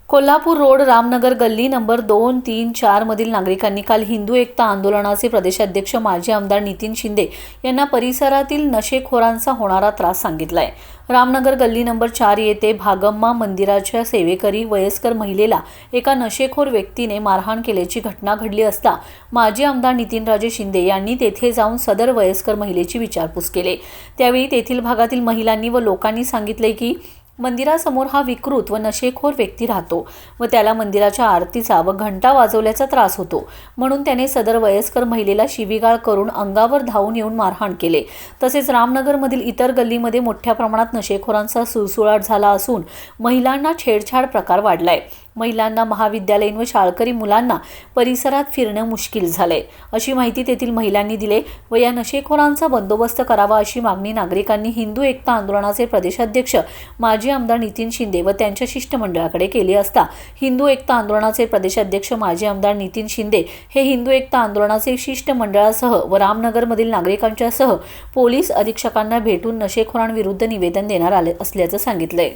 Kolhapur road Ramnagar गल्ली number 2, 3, 4 मधील नागरिकांनी काल हिंदू एकता आंदोलनाचे प्रदेशाध्यक्ष माजी आमदार नितीन शिंदे यांना परिसरातील नशेखोरांचा होणारा त्रास सांगितलाय। रामनगर गल्ली नंबर 4 येथे भागम्मा मंदिराच्या सेवेकरी वयस्कर महिलेला एका नशेखोर व्यक्तीने मारहाण केल्याची घटना घडली असता माजी आमदार नितीनराजे शिंदे यांनी तेथे जाऊन सदर वयस्कर महिलेची विचारपूस केली। त्यावेळी तेथील भागातील महिलांनी व लोकांनी सांगितले की मंदिरासमोर हा विकृत व नशेखोर व्यक्ती राहतो व त्याला मंदिराच्या आरतीचा व घंटा वाजवल्याचा त्रास होतो, म्हणून त्याने सदर वयस्कर महिलेला शिवीगाळ करून अंगावर धावून येऊन मारहाण केले। तसेच रामनगरमधील इतर गल्लीमध्ये मोठ्या प्रमाणात नशेखोरांचा सुळसुळाट झाला असून महिलांना छेडछाड प्रकार वाढलाय। महिलांना, महाविद्यालयीन व शाळकरी मुलांना परिसरात फिरणं मुश्किल झालंय अशी माहिती तेथील महिलांनी दिली व या नशेखोरांचा बंदोबस्त करावा अशी मागणी नागरिकांनी हिंदू एकता आंदोलनाचे प्रदेशाध्यक्ष माजी आमदार नितीन शिंदे व त्यांच्या शिष्टमंडळाकडे केली असता हिंदू एकता आंदोलनाचे प्रदेशाध्यक्ष माजी आमदार नितीन शिंदे हे हिंदू एकता आंदोलनाचे शिष्टमंडळासह व रामनगरमधील नागरिकांच्यासह पोलीस अधीक्षकांना भेटून नशेखोरांविरुद्ध निवेदन देणार आले असल्याचं सांगितलंय।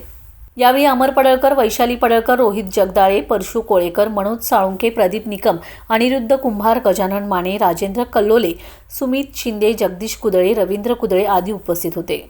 यावेळी अमर पडळकर, वैशाली पडळकर, रोहित जगदाळे, परशु कोळेकर, मनोज साळुंके, प्रदीप निकम, अनिरुद्ध कुंभार, गजानन माने, राजेंद्र कल्लोले, सुमित शिंदे, जगदीश कुदळे, रवींद्र कुदळे आदी उपस्थित होते।